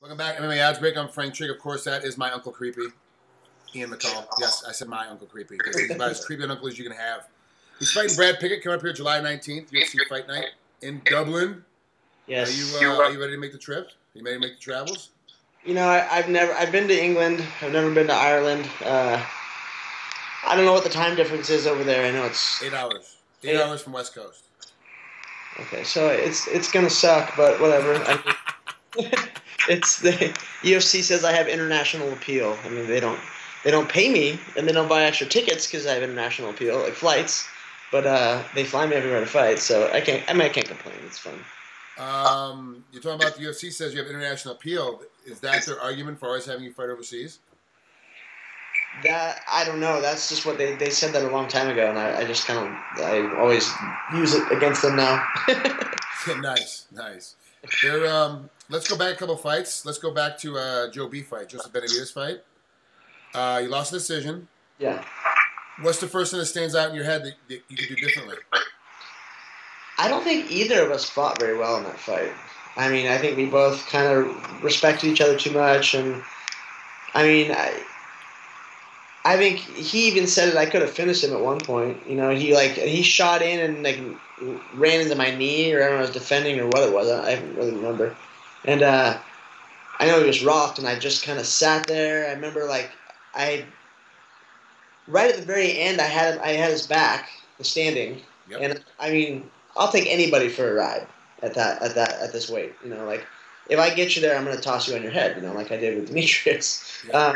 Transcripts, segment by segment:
Welcome back, MMA Oddsbreaker. I'm Frank Trigg. Of course, that is my Uncle Creepy, Ian McCall. Yes, I said my Uncle Creepy. He's about as creepy an uncle as you can have. He's fighting Brad Pickett coming up here July 19th, UFC Fight Night in Dublin. Yes. Are you ready to make the trip? Are you ready to make the travels? You know, I've been to England. I've never been to Ireland. I don't know what the time difference is over there. I know it's 8 hours. 8 hours from West Coast. Okay, so it's gonna suck, but whatever. It's the UFC says I have international appeal. I mean, they don't pay me and they don't buy extra tickets because I have international appeal, like flights. But they fly me everywhere to fight, so I can't complain. It's fun. You're talking about the UFC says you have international appeal. Is that their argument for always having you fight overseas? That I don't know. That's just what they said that a long time ago, and I always use it against them now. Nice. Let's go back a couple fights. Let's go back to Joe B fight, Joseph Benavidez fight. You lost a decision. Yeah. What's the first thing that stands out in your head that you could do differently? I don't think either of us fought very well in that fight. I mean, I think we both kind of respected each other too much, and I mean, I think he even said it. I could have finished him at one point. You know, he shot in and ran into my knee, or I don't know, I was defending or what it was. I don't really remember. And I know he was rocked, and I just kind of sat there. I remember right at the very end, I had his back, the standing, yep. And I mean, I'll take anybody for a ride at this weight. You know, like if I get you there, I'm going to toss you on your head. You know, like I did with Demetrius. Yeah.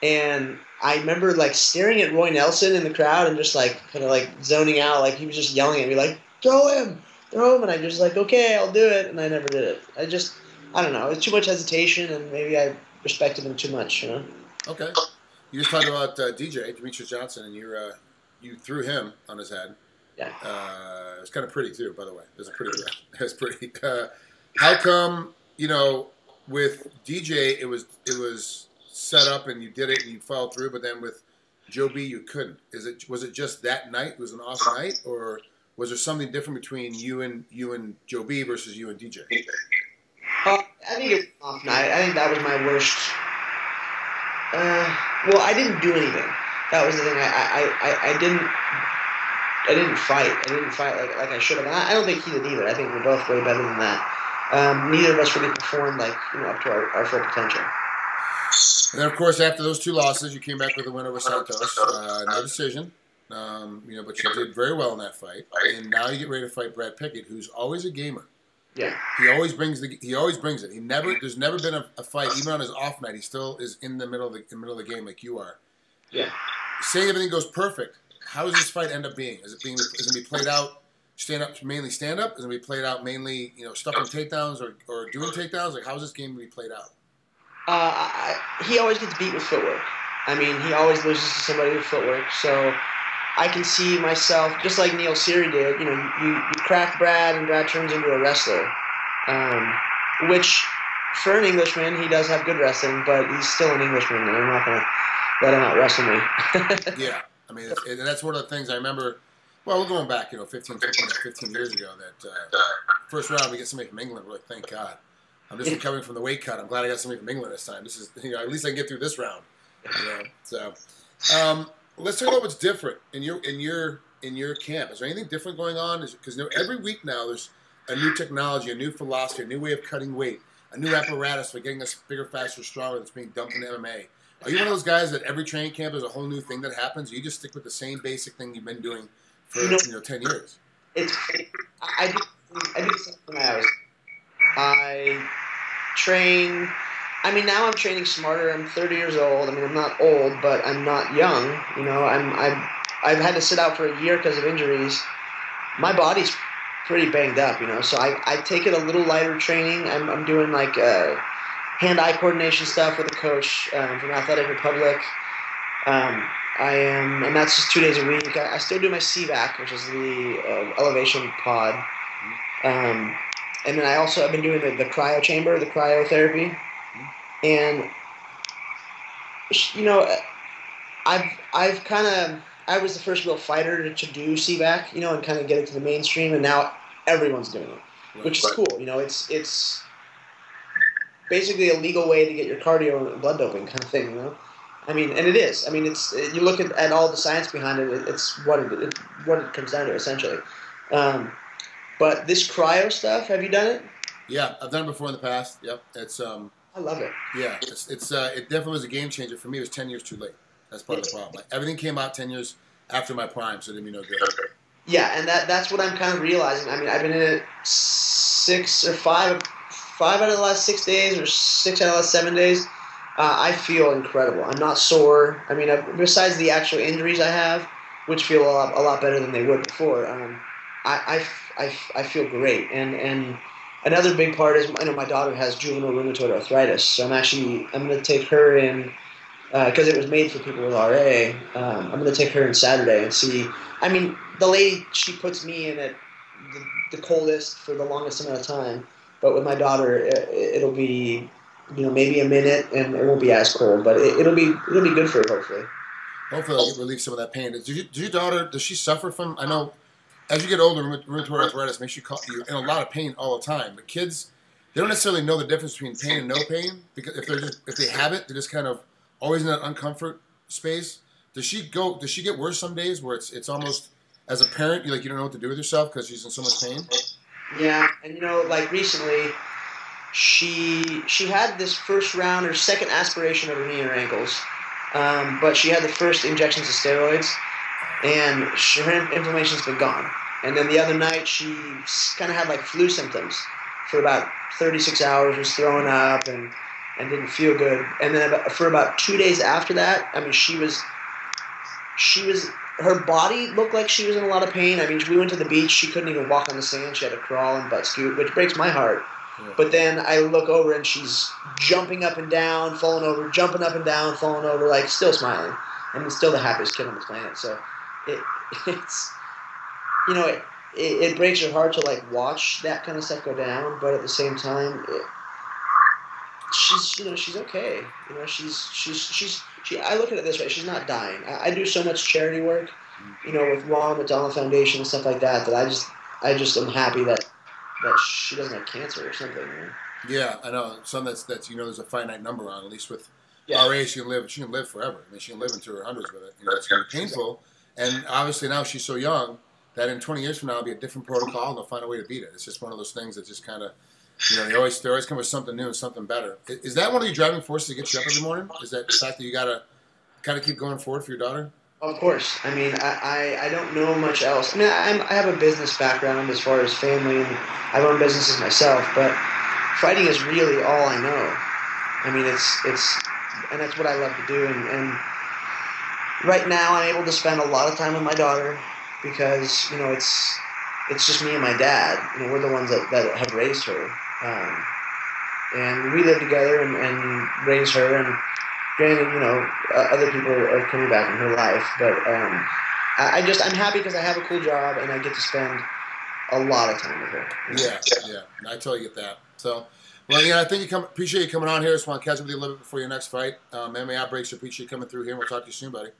And I remember staring at Roy Nelson in the crowd and just kind of zoning out. Like he was just yelling at me like, throw him, and I just okay, I'll do it, and I never did it. I don't know. It was too much hesitation, and maybe I respected him too much. You know. Okay. You just talked about DJ Demetrius Johnson, and you threw him on his head. Yeah. It was kind of pretty too, by the way. It was pretty. How come with DJ it was set up and you did it and you followed through, but then with Joe B you couldn't? Was it just that night? It was an off night, or was there something different between you and Joe B versus you and DJ? I think it was an off night. I think that was my worst. Well, I didn't do anything. That was the thing. I didn't fight. I didn't fight like I should have. And I don't think he did either. I think we're both way better than that. Neither of us really performed up to our full potential. And then, of course, after those two losses, you came back with a win over Santos. No decision. But you did very well in that fight. And now you get ready to fight Brad Pickett, who's always a gamer. Yeah. He always brings it. There's never been a fight, even on his off night. He still is in the middle of the game like you are. Yeah. Saying everything goes perfect. How does this fight end up being? Is it going to be played out mainly stand up? Is it going to be played out mainly stuffing takedowns or doing takedowns? Like, how is this game going to be played out? He always gets beat with footwork. I mean, he always loses to somebody with footwork. So I can see myself, just like Neil Seary did, you crack Brad and Brad turns into a wrestler. Which, for an Englishman, he does have good wrestling, but he's still an Englishman, and I'm not going to let him out-wrestle me. Yeah. I mean, that's one of the things I remember. Well, we're going back, 15 years ago. That first round we get somebody from England. We're like, thank God. I'm just recovering from the weight cut. I'm glad I got somebody from England this time. This is, at least I can get through this round. So, let's talk about what's different in your camp. Is there anything different going on? Because every week now there's a new technology, a new philosophy, a new way of cutting weight, a new apparatus for getting us bigger, faster, stronger that's being dumped in MMA. Are you one of those guys that every training camp there's a whole new thing that happens? Or you just stick with the same basic thing you've been doing for 10 years? I do something else. I train. I mean, now I'm training smarter. I'm 30 years old. I mean, I'm not old, but I'm not young. I've had to sit out for a year because of injuries. My body's pretty banged up, so I take it a little lighter training. I'm doing hand-eye coordination stuff with a coach from Athletic Republic. And that's just 2 days a week. I still do my CVAC, which is the elevation pod. And then I've been doing the cryo chamber, the cryotherapy. And, I was the first real fighter to do CVAC, and kind of get it to the mainstream, and now everyone's doing it, which is cool. basically a legal way to get your cardio and blood doping kind of thing, you know. I mean, and it is. I mean, it's you look at all the science behind it. It's what it comes down to essentially. But this cryo stuff, have you done it? Yeah, I've done it before in the past. Yep, I love it. Yeah, it definitely was a game changer for me. It was 10 years too late. That's part of the problem. Like, everything came out 10 years after my prime, so it did me no good. Yeah, and that's what I'm kind of realizing. I mean, I've been in it 5 out of the last 6 days, or 6 out of the last 7 days. I feel incredible. I'm not sore. I mean, besides the actual injuries I have, which feel a lot better than they would before, I feel great. And another big part is, I know my daughter has juvenile rheumatoid arthritis, so I'm going to take her in, because it was made for people with RA. I'm going to take her in Saturday and see. I mean, the lady, she puts me in at the coldest for the longest amount of time, but with my daughter, it'll be, maybe a minute, and it won't be as cold, but it'll be good for her, hopefully. Hopefully, I'll relieve some of that pain. Does your daughter, does she suffer from? I know, as you get older, rheumatoid arthritis makes you in a lot of pain all the time. But kids, they don't necessarily know the difference between pain and no pain, because if they have it, they're just kind of always in that uncomfort space. Does she get worse some days where it's almost, as a parent, you don't know what to do with yourself because she's in so much pain? Yeah, and like recently, she had this first round or second aspiration of her knee and her ankles, but she had the first injections of steroids, and her inflammation's been gone. And then the other night, she kind of had like flu symptoms for about 36 hours, was throwing up and didn't feel good. And then for about 2 days after that, I mean, her body looked like she was in a lot of pain. I mean, we went to the beach. She couldn't even walk on the sand. She had to crawl and butt scoot, which breaks my heart. Yeah. But then I look over and she's jumping up and down, falling over, jumping up and down, falling over, like still smiling. And still the happiest kid on the planet. So it's, it breaks your heart to like watch that kind of stuff go down. But at the same time, she's okay. I look at it this way: she's not dying. I do so much charity work, with Ron McDonald Foundation and stuff like that. That I just am happy that she doesn't have cancer or something. Yeah, I know. Some that's there's a finite number on. At least with RA, she can live forever. I mean, she can live into her hundreds with it. It's going to be painful, and obviously now she's so young that in 20 years from now it'll be a different protocol, and they'll find a way to beat it. It's just one of those things that just kind of. They always come with something new and something better. Is that one of your driving forces to get you up every morning? Is that the fact that you got to kind of keep going forward for your daughter? Of course. I mean, I don't know much else. I mean, I have a business background as far as family, and I run businesses myself, but fighting is really all I know. I mean, and that's what I love to do. And right now I'm able to spend a lot of time with my daughter because, it's just me and my dad. We're the ones that have raised her. And we live together and raise her, and granted, other people are coming back in her life, but I'm happy because I have a cool job and I get to spend a lot of time with her. Yeah, I totally get that. So, well, I think appreciate you coming on here. Just want to catch up with you a little bit before your next fight. MMA Outbreaks, appreciate you coming through here, and we'll talk to you soon, buddy.